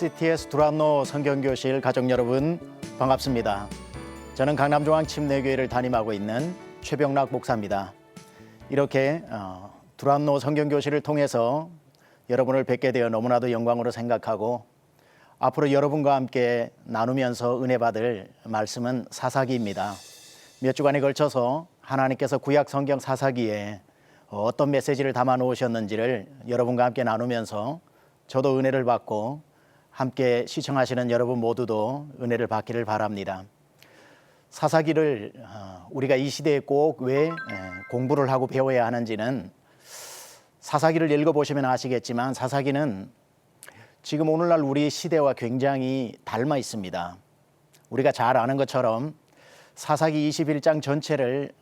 CTS 두란노 성경교실 가족 여러분 반갑습니다. 저는 강남중앙침례교회를 담임하고 있는 최병락 목사입니다. 이렇게 두란노 성경교실을 통해서 여러분을 뵙게 되어 너무나도 영광으로 생각하고 앞으로 여러분과 함께 나누면서 은혜 받을 말씀은 사사기입니다. 몇 주간에 걸쳐서 하나님께서 구약 성경 사사기에 어떤 메시지를 담아 놓으셨는지를 여러분과 함께 나누면서 저도 은혜를 받고 함께 시청하시는 여러분 모두도 은혜를 받기를 바랍니다. 사사기를 우리가 이 시대에 꼭 왜 공부를 하고 배워야 하는지는 사사기를 읽어보시면 아시겠지만 사사기는 지금 오늘날 우리 시대와 굉장히 닮아 있습니다. 우리가 잘 아는 것처럼 사사기 21장 전체를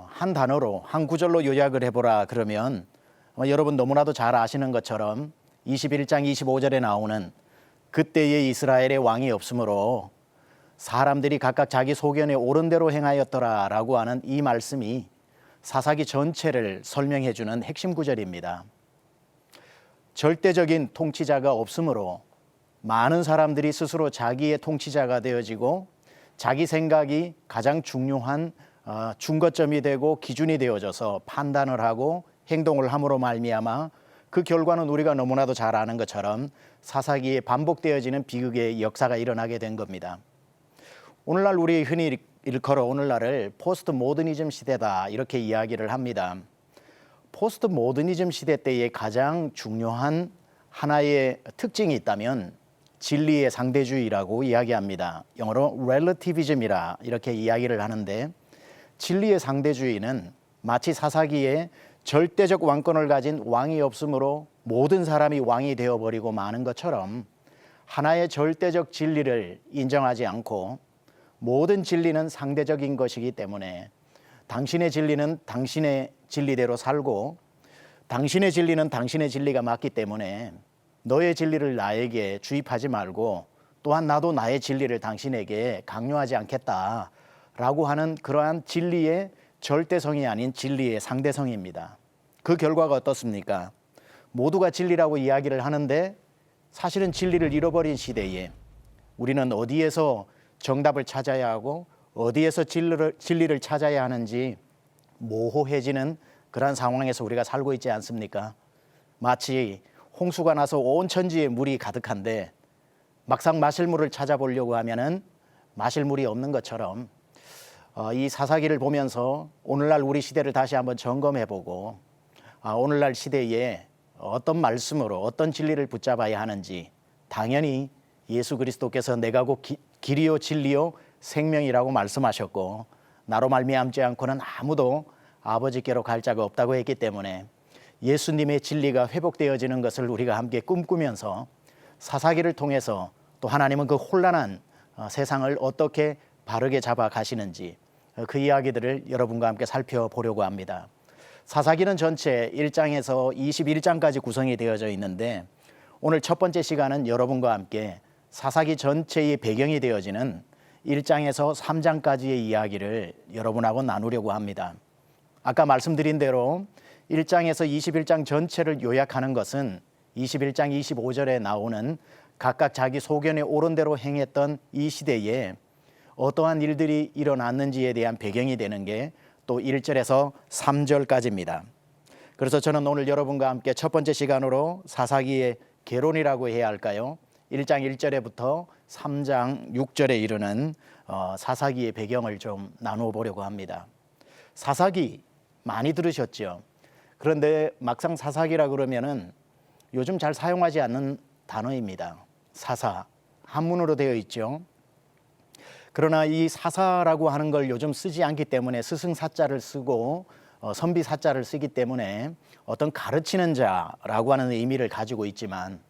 한 단어로 한 구절로 요약을 해보라 그러면 여러분 너무나도 잘 아시는 것처럼 21장 25절에 나오는 그때의 이스라엘의 왕이 없으므로 사람들이 각각 자기 소견에 옳은 대로 행하였더라 라고 하는 이 말씀이 사사기 전체를 설명해 주는 핵심 구절입니다. 절대적인 통치자가 없으므로 많은 사람들이 스스로 자기의 통치자가 되어지고 자기 생각이 가장 중요한 중거점이 되고 기준이 되어져서 판단을 하고 행동을 함으로 말미암아 그 결과는 우리가 너무나도 잘 아는 것처럼 사사기에 반복되어지는 비극의 역사가 일어나게 된 겁니다. 오늘날 우리 흔히 일컬어 오늘날을 포스트 모더니즘 시대다 이렇게 이야기를 합니다. 포스트 모더니즘 시대 때의 가장 중요한 하나의 특징이 있다면 진리의 상대주의라고 이야기합니다. 영어로 relativism이라 이렇게 이야기를 하는데 진리의 상대주의는 마치 사사기에 절대적 왕권을 가진 왕이 없으므로 모든 사람이 왕이 되어버리고 마는 것처럼 하나의 절대적 진리를 인정하지 않고 모든 진리는 상대적인 것이기 때문에 당신의 진리는 당신의 진리대로 살고 당신의 진리는 당신의 진리가 맞기 때문에 너의 진리를 나에게 주입하지 말고 또한 나도 나의 진리를 당신에게 강요하지 않겠다라고 하는 그러한 진리의 절대성이 아닌 진리의 상대성입니다. 그 결과가 어떻습니까? 모두가 진리라고 이야기를 하는데 사실은 진리를 잃어버린 시대에 우리는 어디에서 정답을 찾아야 하고 어디에서 진리를 찾아야 하는지 모호해지는 그런 상황에서 우리가 살고 있지 않습니까? 마치 홍수가 나서 온 천지에 물이 가득한데 막상 마실 물을 찾아보려고 하면은 마실 물이 없는 것처럼 이 사사기를 보면서 오늘날 우리 시대를 다시 한번 점검해보고 오늘날 시대에 어떤 말씀으로 어떤 진리를 붙잡아야 하는지 당연히 예수 그리스도께서 내가 곧 길이요 진리요 생명이라고 말씀하셨고 나로 말미암지 않고는 아무도 아버지께로 갈 자가 없다고 했기 때문에 예수님의 진리가 회복되어지는 것을 우리가 함께 꿈꾸면서 사사기를 통해서 또 하나님은 그 혼란한 세상을 어떻게 바르게 잡아 가시는지 그 이야기들을 여러분과 함께 살펴보려고 합니다. 사사기는 전체 1장에서 21장까지 구성이 되어져 있는데 오늘 첫 번째 시간은 여러분과 함께 사사기 전체의 배경이 되어지는 1장에서 3장까지의 이야기를 여러분하고 나누려고 합니다. 아까 말씀드린 대로 1장에서 21장 전체를 요약하는 것은 21장 25절에 나오는 각각 자기 소견에 옳은 대로 행했던 이 시대에 어떠한 일들이 일어났는지에 대한 배경이 되는 게 또 1절에서 3절까지입니다. 그래서 저는 오늘 여러분과 함께 첫 번째 시간으로 사사기의 개론이라고 해야 할까요? 1장 1절에부터 3장 6절에 이르는 사사기의 배경을 좀 나누어 보려고 합니다. 사사기 많이 들으셨죠? 그런데 막상 사사기라 그러면은 요즘 잘 사용하지 않는 단어입니다. 사사, 한문으로 되어 있죠. 그러나 이 사사라고 하는 걸 요즘 쓰지 않기 때문에 스승사자를 쓰고 선비사자를 쓰기 때문에 어떤 가르치는 자라고 하는 의미를 가지고 있지만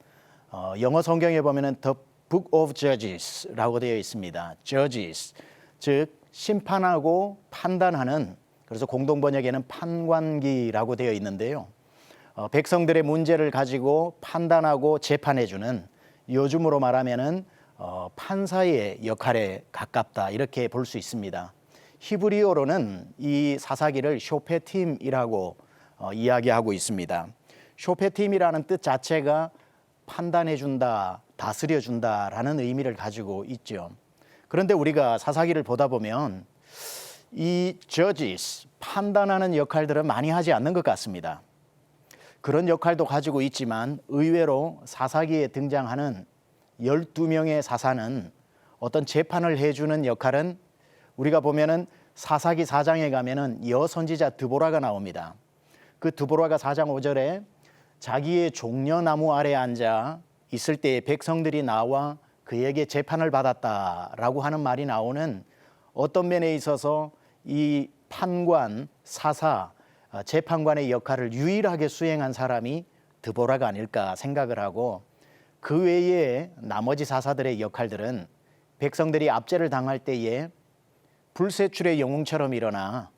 영어 성경에 보면은 The Book of Judges라고 되어 있습니다. Judges, 즉 심판하고 판단하는, 그래서 공동 번역에는 판관기라고 되어 있는데요. 백성들의 문제를 가지고 판단하고 재판해주는, 요즘으로 말하면은 판사의 역할에 가깝다 이렇게 볼 수 있습니다. 히브리어로는 이 사사기를 쇼페팀이라고 이야기하고 있습니다. 쇼페팀이라는 뜻 자체가 판단해준다, 다스려준다라는 의미를 가지고 있죠. 그런데 우리가 사사기를 보다 보면 이 judges, 판단하는 역할들은 많이 하지 않는 것 같습니다. 그런 역할도 가지고 있지만 의외로 사사기에 등장하는 12명의 사사는 어떤 재판을 해주는 역할은 우리가 보면은 사사기 4장에 가면은 여선지자 드보라가 나옵니다. 그 드보라가 4장 5절에 자기의 종려나무 아래 앉아 있을 때에 백성들이 나와 그에게 재판을 받았다라고 하는 말이 나오는 어떤 면에 있어서 이 판관, 사사, 재판관의 역할을 유일하게 수행한 사람이 드보라가 아닐까 생각을 하고 그 외에 나머지 사사들의 역할들은 백성들이 압제를 당할 때에 불세출의 영웅처럼 일어나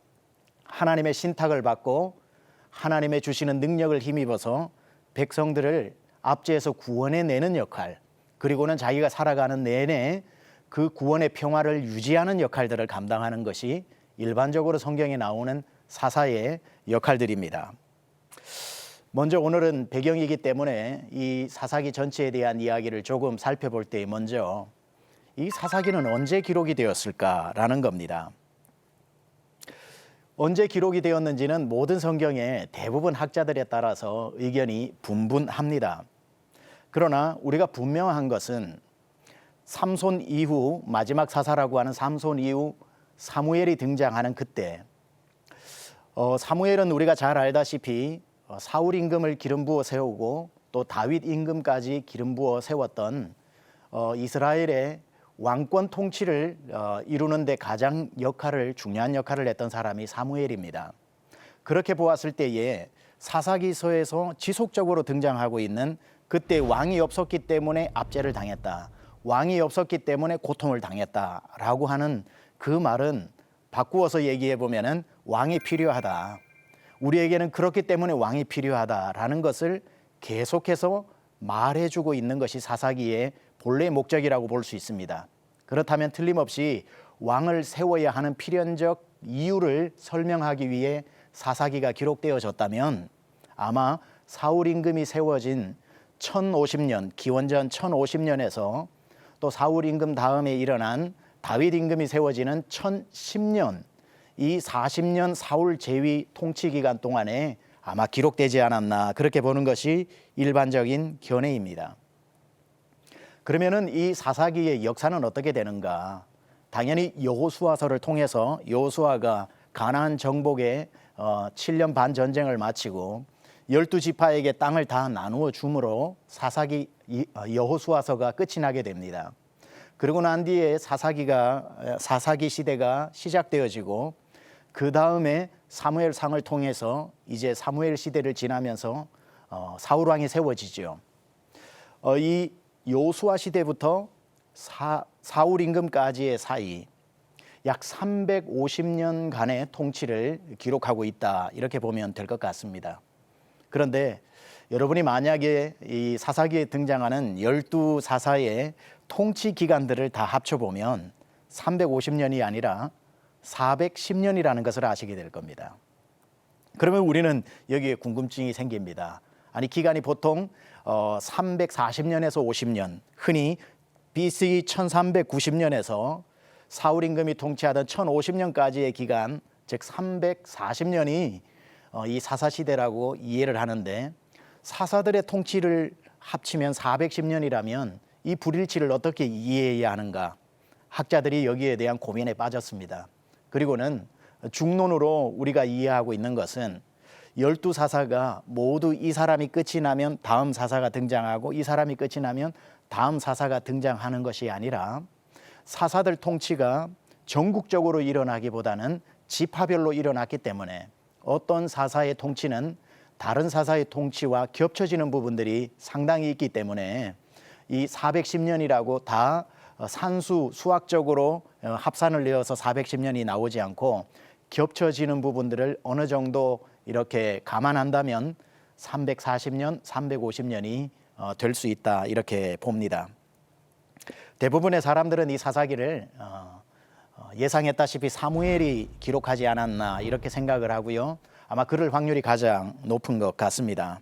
하나님의 신탁을 받고 하나님의 주시는 능력을 힘입어서 백성들을 압제에서 구원해내는 역할, 그리고는 자기가 살아가는 내내 그 구원의 평화를 유지하는 역할들을 감당하는 것이 일반적으로 성경에 나오는 사사의 역할들입니다. 먼저 오늘은 배경이기 때문에 이 사사기 전체에 대한 이야기를 조금 살펴볼 때 먼저 이 사사기는 언제 기록이 되었을까라는 겁니다. 언제 기록이 되었는지는 모든 성경의 대부분 학자들에 따라서 의견이 분분합니다. 그러나 우리가 분명한 것은 삼손 이후 마지막 사사라고 하는 삼손 이후 사무엘이 등장하는 그때 사무엘은 우리가 잘 알다시피 사울 임금을 기름 부어 세우고 또 다윗 임금까지 기름 부어 세웠던 이스라엘의 왕권 통치를 이루는 데 가장 중요한 역할을 했던 사람이 사무엘입니다. 그렇게 보았을 때에 사사기서에서 지속적으로 등장하고 있는 그때 왕이 없었기 때문에 압제를 당했다, 왕이 없었기 때문에 고통을 당했다라고 하는 그 말은 바꾸어서 얘기해 보면은 왕이 필요하다, 우리에게는 그렇기 때문에 왕이 필요하다라는 것을 계속해서 말해주고 있는 것이 사사기의 본래의 목적이라고 볼 수 있습니다. 그렇다면 틀림없이 왕을 세워야 하는 필연적 이유를 설명하기 위해 사사기가 기록되어졌다면 아마 사울 임금이 세워진 1050년, 기원전 1050년에서 또 사울 임금 다음에 일어난 다윗 임금이 세워지는 1010년, 이 40년 사울 제위 통치 기간 동안에 아마 기록되지 않았나, 그렇게 보는 것이 일반적인 견해입니다. 그러면은 이 사사기의 역사는 어떻게 되는가? 당연히 여호수아서를 통해서 여호수아가 가나안 정복의 7년 반 전쟁을 마치고 12지파에게 땅을 다 나누어 줌으로 여호수아서가 끝이 나게 됩니다. 그리고 난 뒤에 사사기 시대가 시작되어지고 그 다음에 사무엘상을 통해서 이제 사무엘 시대를 지나면서 사울 왕이 세워지죠. 이 여호수아 시대부터 사울 임금까지의 사이 약 350년간의 통치를 기록하고 있다, 이렇게 보면 될 것 같습니다. 그런데 여러분이 만약에 이 사사기에 등장하는 12사사의 통치 기간들을 다 합쳐보면 350년이 아니라 410년이라는 것을 아시게 될 겁니다. 그러면 우리는 여기에 궁금증이 생깁니다. 아니, 기간이 보통 340년에서 50년, 흔히 BC 1390년에서 사울 임금이 통치하던 1050년까지의 기간, 즉 340년이 이 사사시대라고 이해를 하는데, 사사들의 통치를 합치면 410년이라면 이 불일치를 어떻게 이해해야 하는가? 학자들이 여기에 대한 고민에 빠졌습니다. 그리고는 중론으로 우리가 이해하고 있는 것은 12사사가 모두 이 사람이 끝이 나면 다음 사사가 등장하고 이 사람이 끝이 나면 다음 사사가 등장하는 것이 아니라 사사들 통치가 전국적으로 일어나기보다는 지파별로 일어났기 때문에 어떤 사사의 통치는 다른 사사의 통치와 겹쳐지는 부분들이 상당히 있기 때문에 이 410년이라고 다 산수 수학적으로 합산을 내어서 410년이 나오지 않고 겹쳐지는 부분들을 어느 정도 이렇게 감안한다면 340년, 350년이 될 수 있다, 이렇게 봅니다. 대부분의 사람들은 이 사사기를 예상했다시피 사무엘이 기록하지 않았나, 이렇게 생각을 하고요. 아마 그럴 확률이 가장 높은 것 같습니다.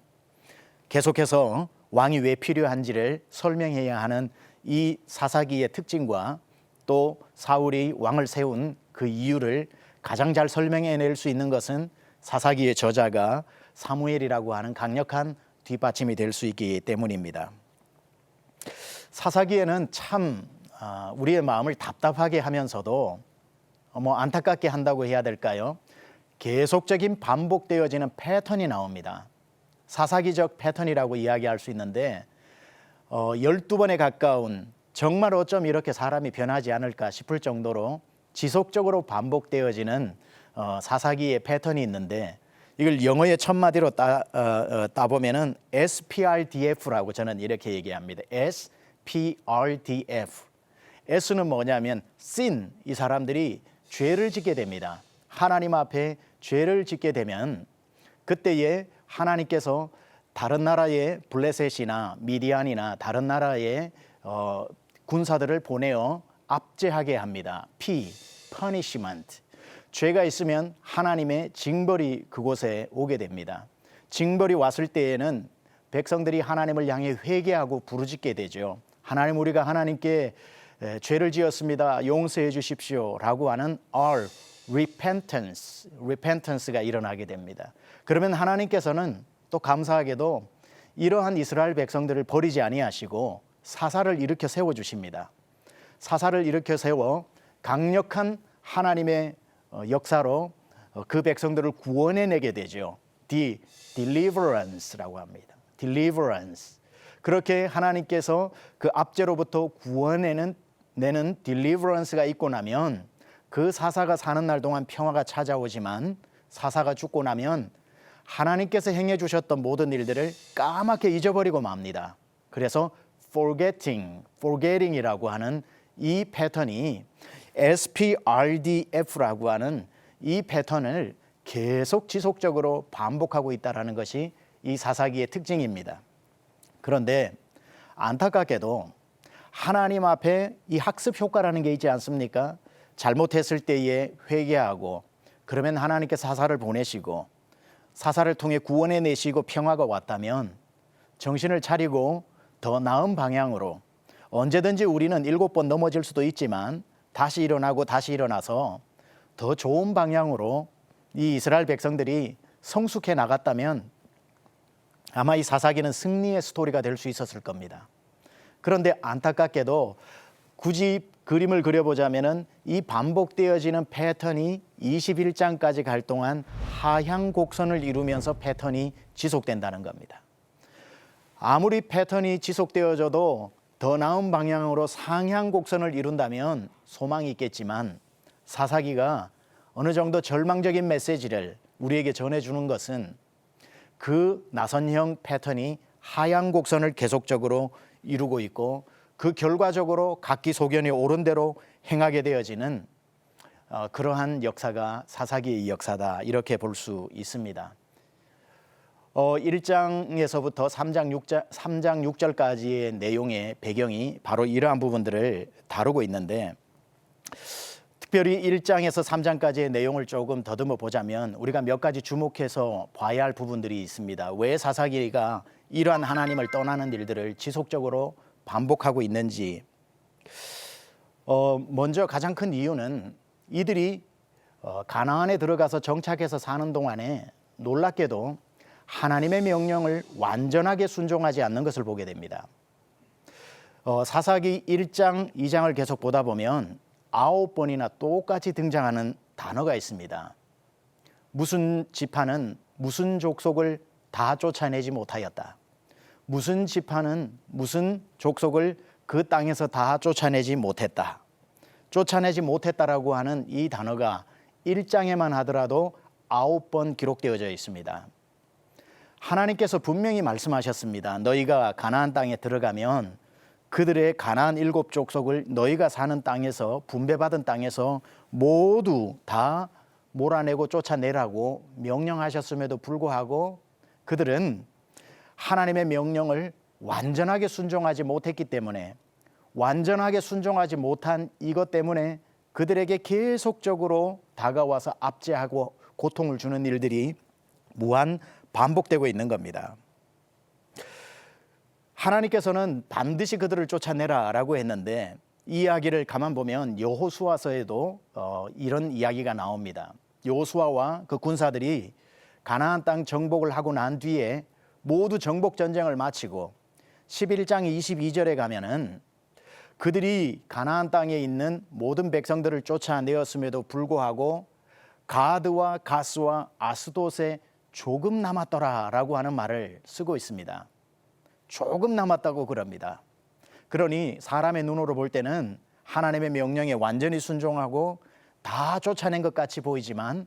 계속해서 왕이 왜 필요한지를 설명해야 하는 이 사사기의 특징과 또 사울이 왕을 세운 그 이유를 가장 잘 설명해낼 수 있는 것은 사사기의 저자가 사무엘이라고 하는 강력한 뒷받침이 될 수 있기 때문입니다. 사사기에는 참 우리의 마음을 답답하게 하면서도 안타깝게 한다고 해야 될까요? 계속적인 반복되어지는 패턴이 나옵니다. 사사기적 패턴이라고 이야기할 수 있는데 12번에 가까운 정말 어쩜 이렇게 사람이 변하지 않을까 싶을 정도로 지속적으로 반복되어지는 사사기의 패턴이 있는데 이걸 영어의 첫마디로 따보면은 SPRDF라고 저는 이렇게 얘기합니다. SPRDF. S는 뭐냐면 sin, 이 사람들이 죄를 짓게 됩니다. 하나님 앞에 죄를 짓게 되면 그때에 하나님께서 다른 나라의 블레셋이나 미디안이나 다른 나라의 군사들을 보내어 압제하게 합니다. punishment. 죄가 있으면 하나님의 징벌이 그곳에 오게 됩니다. 징벌이 왔을 때에는 백성들이 하나님을 향해 회개하고 부르짖게 되죠. 하나님, 우리가 하나님께 죄를 지었습니다. 용서해 주십시오 라고 하는 repentance가 일어나게 됩니다. 그러면 하나님께서는 또 감사하게도 이러한 이스라엘 백성들을 버리지 아니하시고 사사를 일으켜 세워주십니다. 사사를 일으켜 세워 강력한 하나님의 역사로 그 백성들을 구원해내게 되죠. deliverance라고 합니다. deliverance. 그렇게 하나님께서 그 압제로부터 구원내는 deliverance가 있고 나면 그 사사가 사는 날 동안 평화가 찾아오지만 사사가 죽고 나면 하나님께서 행해 주셨던 모든 일들을 까맣게 잊어버리고 맙니다. 그래서 forgetting이라고 하는 이 패턴이 SPRDF라고 하는 이 패턴을 계속 지속적으로 반복하고 있다는 것이 이 사사기의 특징입니다. 그런데 안타깝게도 하나님 앞에 이 학습 효과라는 게 있지 않습니까? 잘못했을 때에 회개하고 그러면 하나님께서 사사를 보내시고 사사를 통해 구원해 내시고 평화가 왔다면 정신을 차리고 더 나은 방향으로 언제든지 우리는 7번 넘어질 수도 있지만 다시 일어나고 다시 일어나서 더 좋은 방향으로 이 이스라엘 백성들이 성숙해 나갔다면 아마 이 사사기는 승리의 스토리가 될 수 있었을 겁니다. 그런데 안타깝게도 굳이 그림을 그려보자면은 이 반복되어지는 패턴이 21장까지 갈 동안 하향 곡선을 이루면서 패턴이 지속된다는 겁니다. 아무리 패턴이 지속되어져도 더 나은 방향으로 상향 곡선을 이룬다면 소망이 있겠지만 사사기가 어느 정도 절망적인 메시지를 우리에게 전해주는 것은 그 나선형 패턴이 하향 곡선을 계속적으로 이루고 있고 그 결과적으로 각기 소견이 옳은 대로 행하게 되어지는 그러한 역사가 사사기의 역사다, 이렇게 볼 수 있습니다. 1장에서부터 3장 6절까지의 내용의 배경이 바로 이러한 부분들을 다루고 있는데 특별히 1장에서 3장까지의 내용을 조금 더듬어 보자면 우리가 몇 가지 주목해서 봐야 할 부분들이 있습니다. 왜 사사기가 이러한 하나님을 떠나는 일들을 지속적으로 반복하고 있는지. 먼저 가장 큰 이유는 이들이 가나안에 들어가서 정착해서 사는 동안에 놀랍게도 하나님의 명령을 완전하게 순종하지 않는 것을 보게 됩니다. 사사기 1장, 2장을 계속 보다 보면 9번이나 똑같이 등장하는 단어가 있습니다. 무슨 지파는 무슨 족속을 다 쫓아내지 못하였다. 무슨 지파는 무슨 족속을 그 땅에서 다 쫓아내지 못했다. 쫓아내지 못했다라고 하는 이 단어가 1장에만 하더라도 9번 기록되어져 있습니다. 하나님께서 분명히 말씀하셨습니다. 너희가 가나안 땅에 들어가면 그들의 가나안 7족속을 너희가 사는 땅에서, 분배받은 땅에서 모두 다 몰아내고 쫓아내라고 명령하셨음에도 불구하고 그들은 하나님의 명령을 완전하게 순종하지 못했기 때문에, 완전하게 순종하지 못한 이것 때문에 그들에게 계속적으로 다가와서 압제하고 고통을 주는 일들이 무한 반복되고 있는 겁니다. 하나님께서는 반드시 그들을 쫓아내라라고 했는데 이 이야기를 가만 보면 여호수아서에도 이런 이야기가 나옵니다. 여호수아와 그 군사들이 가나안 땅 정복을 하고 난 뒤에 모두 정복 전쟁을 마치고 11장 22절에 가면은 그들이 가나안 땅에 있는 모든 백성들을 쫓아내었음에도 불구하고 가드와 가스와 아스돗에 조금 남았더라라고 하는 말을 쓰고 있습니다. 조금 남았다고 그럽니다. 그러니 사람의 눈으로 볼 때는 하나님의 명령에 완전히 순종하고 다 쫓아낸 것 같이 보이지만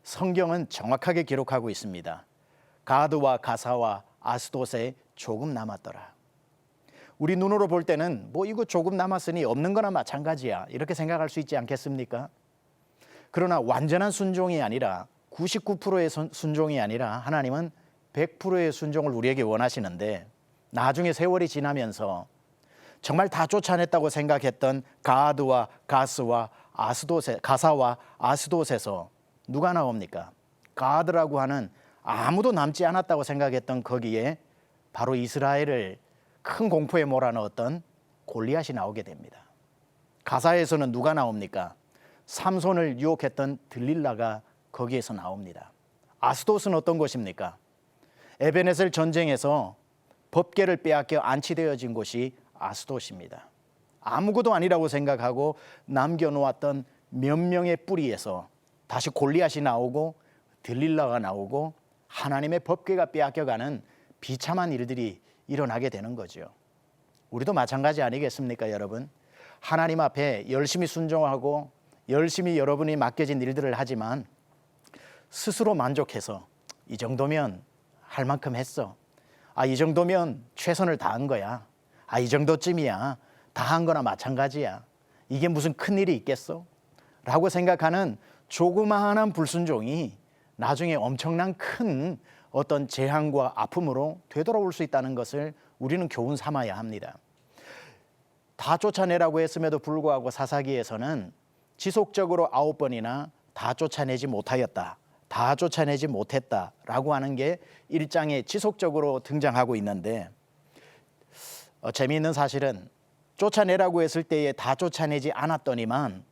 성경은 정확하게 기록하고 있습니다. 가드와 가사와 아스돗에 조금 남았더라. 우리 눈으로 볼 때는 뭐 이거 조금 남았으니 없는 거나 마찬가지야 이렇게 생각할 수 있지 않겠습니까? 그러나 완전한 순종이 아니라 99%의 순종이 아니라 하나님은 100%의 순종을 우리에게 원하시는데 나중에 세월이 지나면서 정말 다 쫓아냈다고 생각했던 가드와 가스와 가사와 아스돗에서 누가 나옵니까? 가드라고 하는 아무도 남지 않았다고 생각했던 거기에 바로 이스라엘을 큰 공포에 몰아넣었던 골리앗이 나오게 됩니다. 가사에서는 누가 나옵니까? 삼손을 유혹했던 들릴라가 거기에서 나옵니다. 아스돗은 어떤 곳입니까? 에베네셀 전쟁에서 법궤를 빼앗겨 안치되어진 곳이 아스돗입니다. 아무것도 아니라고 생각하고 남겨놓았던 몇 명의 뿌리에서 다시 골리앗이 나오고 들릴라가 나오고 하나님의 법궤가 빼앗겨가는 비참한 일들이 일어나게 되는 거죠. 우리도 마찬가지 아니겠습니까, 여러분? 하나님 앞에 열심히 순종하고 열심히 여러분이 맡겨진 일들을 하지만 스스로 만족해서 이 정도면 할 만큼 했어. 이 정도면 최선을 다한 거야. 이 정도쯤이야. 다 한 거나 마찬가지야. 이게 무슨 큰일이 있겠어? 라고 생각하는 조그마한 불순종이 나중에 엄청난 큰 어떤 재앙과 아픔으로 되돌아올 수 있다는 것을 우리는 교훈 삼아야 합니다. 다 쫓아내라고 했음에도 불구하고 사사기에서는 지속적으로 9번이나 다 쫓아내지 못하였다, 다 쫓아내지 못했다라고 하는 게 1장에 지속적으로 등장하고 있는데 재미있는 사실은 쫓아내라고 했을 때에 다 쫓아내지 않았더니만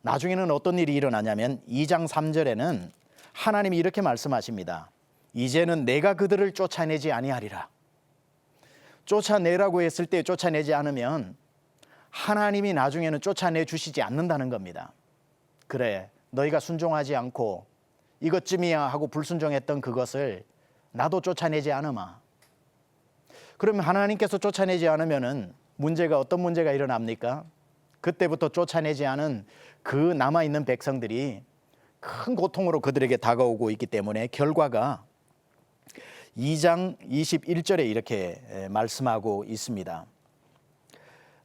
나중에는 어떤 일이 일어나냐면 2장 3절에는 하나님이 이렇게 말씀하십니다. 이제는 내가 그들을 쫓아내지 아니하리라. 쫓아내라고 했을 때 쫓아내지 않으면 하나님이 나중에는 쫓아내 주시지 않는다는 겁니다. 그래, 너희가 순종하지 않고 이것쯤이야 하고 불순종했던 그것을 나도 쫓아내지 않으마. 그러면 하나님께서 쫓아내지 않으면은 문제가 어떤 문제가 일어납니까? 그때부터 쫓아내지 않은 그 남아있는 백성들이 큰 고통으로 그들에게 다가오고 있기 때문에 결과가 2장 21절에 이렇게 말씀하고 있습니다.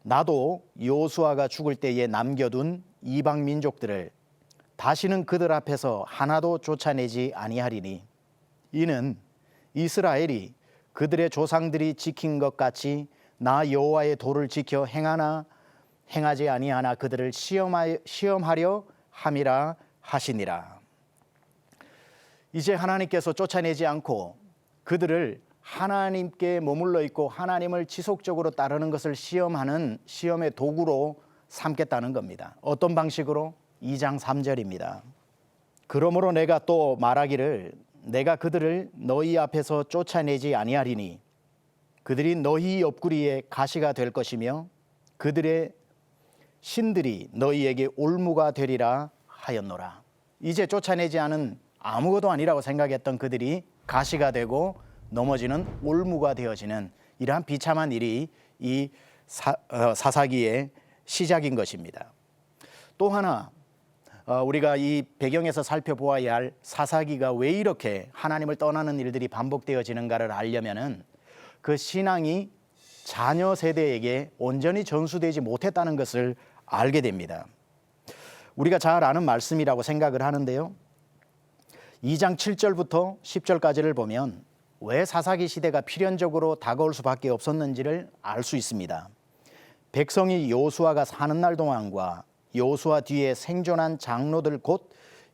나도 여호수아가 죽을 때에 남겨둔 이방 민족들을 다시는 그들 앞에서 하나도 쫓아내지 아니하리니 이는 이스라엘이 그들의 조상들이 지킨 것 같이 나 여호와의 도를 지켜 행하나 행하지 아니하나 그들을 시험하려 함이라 하시니라. 이제 하나님께서 쫓아내지 않고 그들을 하나님께 머물러 있고 하나님을 지속적으로 따르는 것을 시험하는 시험의 도구로 삼겠다는 겁니다. 어떤 방식으로? 2장 3절입니다. 그러므로 내가 또 말하기를 내가 그들을 너희 앞에서 쫓아내지 아니하리니 그들이 너희 옆구리에 가시가 될 것이며 그들의 신들이 너희에게 올무가 되리라 하였노라. 이제 쫓아내지 않은 아무것도 아니라고 생각했던 그들이 가시가 되고 넘어지는 올무가 되어지는 이러한 비참한 일이 이 사사기의 시작인 것입니다. 또 하나 우리가 이 배경에서 살펴보아야 할 사사기가 왜 이렇게 하나님을 떠나는 일들이 반복되어지는가를 알려면은 그 신앙이 자녀 세대에게 온전히 전수되지 못했다는 것을 알게 됩니다. 우리가 잘 아는 말씀이라고 생각을 하는데요. 2장 7절부터 10절까지를 보면 왜 사사기 시대가 필연적으로 다가올 수밖에 없었는지를 알 수 있습니다. 백성이 여호수아가 사는 날 동안과 여호수아 뒤에 생존한 장로들 곧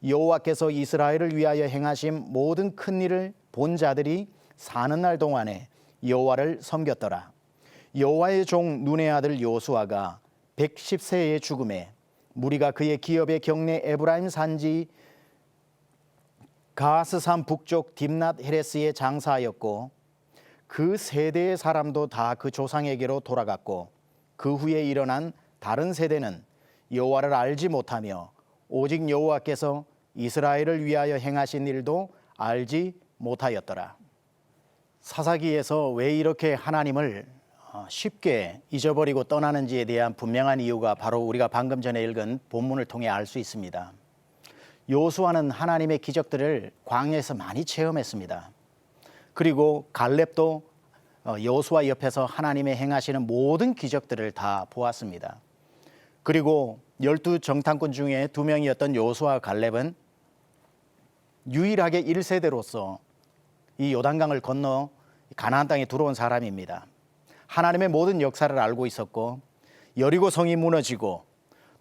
여호와께서 이스라엘을 위하여 행하신 모든 큰 일을 본 자들이 사는 날 동안에 여호와를 섬겼더라. 여호와의 종 눈의 아들 요수아가 110세의 죽음에 무리가 그의 기업의 경내 에브라임 산지 가스산 북쪽 딥낫 헤레스에 장사하였고 그 세대의 사람도 다 그 조상에게로 돌아갔고 그 후에 일어난 다른 세대는 여호와를 알지 못하며 오직 여호와께서 이스라엘을 위하여 행하신 일도 알지 못하였더라. 사사기에서 왜 이렇게 하나님을 쉽게 잊어버리고 떠나는지에 대한 분명한 이유가 바로 우리가 방금 전에 읽은 본문을 통해 알 수 있습니다. 요수아는 하나님의 기적들을 광야에서 많이 체험했습니다. 그리고 갈렙도 여호수아 옆에서 하나님의 행하시는 모든 기적들을 다 보았습니다. 그리고 12 정탐꾼 중에 2명이었던 여호수아와 갈렙은 유일하게 1세대로서 이 요단강을 건너 가나안 땅에 들어온 사람입니다. 하나님의 모든 역사를 알고 있었고 여리고 성이 무너지고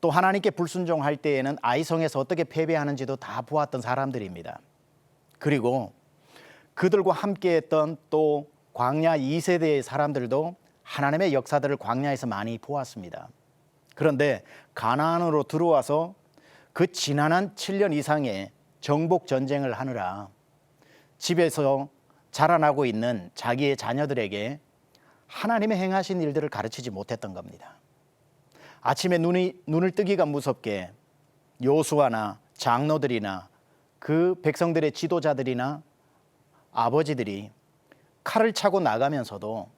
또 하나님께 불순종할 때에는 아이성에서 어떻게 패배하는지도 다 보았던 사람들입니다. 그리고 그들과 함께했던 또 광야 2세대의 사람들도 하나님의 역사들을 광야에서 많이 보았습니다. 그런데 가나안으로 들어와서 그 지난한 7년 이상의 정복 전쟁을 하느라 집에서 자라나고 있는 자기의 자녀들에게 하나님의 행하신 일들을 가르치지 못했던 겁니다. 아침에 눈을 뜨기가 무섭게 요수아나 장로들이나 그 백성들의 지도자들이나 아버지들이 칼을 차고 나가면서도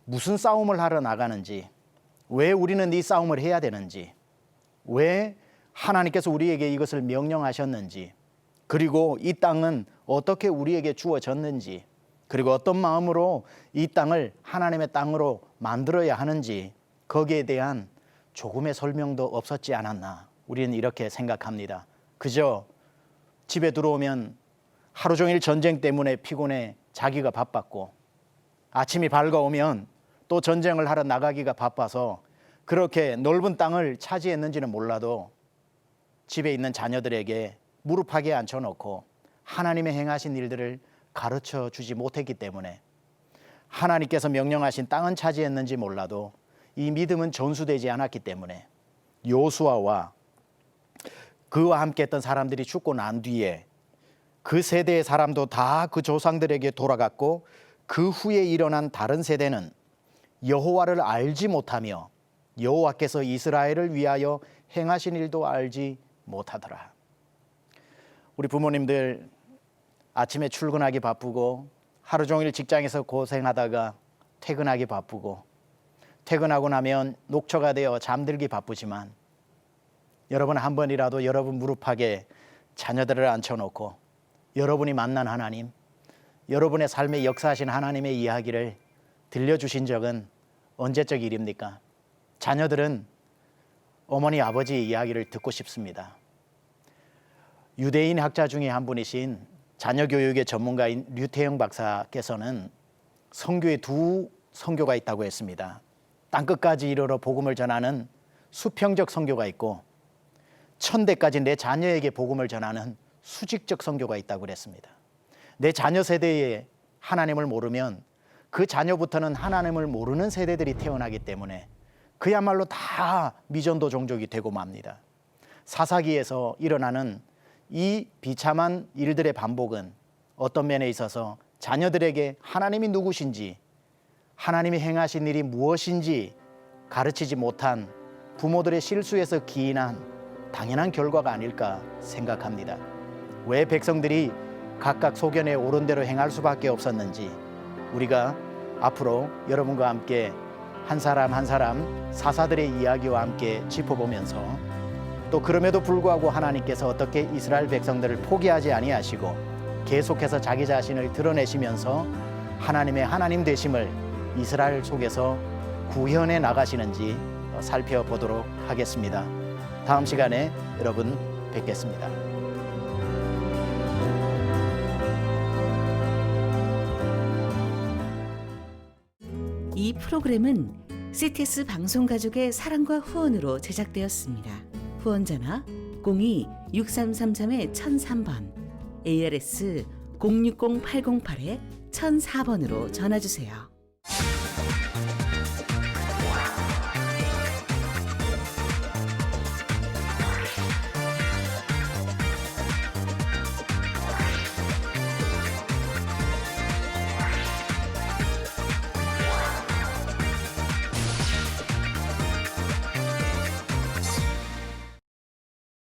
무슨 싸움을 하러 나가는지, 왜 우리는 이 싸움을 해야 되는지, 왜 하나님께서 우리에게 이것을 명령하셨는지, 그리고 이 땅은 어떻게 우리에게 주어졌는지, 그리고 어떤 마음으로 이 땅을 하나님의 땅으로 만들어야 하는지 거기에 대한 조금의 설명도 없었지 않았나, 우리는 이렇게 생각합니다. 그저 집에 들어오면 하루 종일 전쟁 때문에 피곤해 자기가 바빴고 아침이 밝아오면 또 전쟁을 하러 나가기가 바빠서 그렇게 넓은 땅을 차지했는지는 몰라도 집에 있는 자녀들에게 무릎하게 앉혀놓고 하나님의 행하신 일들을 가르쳐 주지 못했기 때문에 하나님께서 명령하신 땅은 차지했는지 몰라도 이 믿음은 전수되지 않았기 때문에 요수아와 그와 함께 했던 사람들이 죽고 난 뒤에 그 세대의 사람도 다 그 조상들에게 돌아갔고 그 후에 일어난 다른 세대는 여호와를 알지 못하며 여호와께서 이스라엘을 위하여 행하신 일도 알지 못하더라. 우리 부모님들 아침에 출근하기 바쁘고 하루 종일 직장에서 고생하다가 퇴근하기 바쁘고 퇴근하고 나면 녹초가 되어 잠들기 바쁘지만 여러분 한 번이라도 여러분 무릎팍에 자녀들을 앉혀놓고 여러분이 만난 하나님, 여러분의 삶에 역사하신 하나님의 이야기를 들려주신 적은 언제적 일입니까? 자녀들은 어머니 아버지의 이야기를 듣고 싶습니다. 유대인 학자 중에 한 분이신 자녀교육의 전문가인 류태영 박사께서는 선교에 2 선교가 있다고 했습니다. 땅끝까지 이르러 복음을 전하는 수평적 선교가 있고 천대까지 내 자녀에게 복음을 전하는 수직적 선교가 있다고 그랬습니다. 내 자녀 세대에 하나님을 모르면 그 자녀부터는 하나님을 모르는 세대들이 태어나기 때문에 그야말로 다 미전도 종족이 되고 맙니다. 사사기에서 일어나는 이 비참한 일들의 반복은 어떤 면에 있어서 자녀들에게 하나님이 누구신지, 하나님이 행하신 일이 무엇인지 가르치지 못한 부모들의 실수에서 기인한 당연한 결과가 아닐까 생각합니다. 왜 백성들이 각각 소견에 옳은 대로 행할 수밖에 없었는지 우리가 앞으로 여러분과 함께 한 사람 한 사람 사사들의 이야기와 함께 짚어보면서 또 그럼에도 불구하고 하나님께서 어떻게 이스라엘 백성들을 포기하지 아니하시고 계속해서 자기 자신을 드러내시면서 하나님의 하나님 되심을 이스라엘 속에서 구현해 나가시는지 살펴보도록 하겠습니다. 다음 시간에 여러분 뵙겠습니다. 이 프로그램은 CTS 방송가족의 사랑과 후원으로 제작되었습니다. 후원전화 02-6333-1003번, ARS 060-808-1004번으로 전화주세요.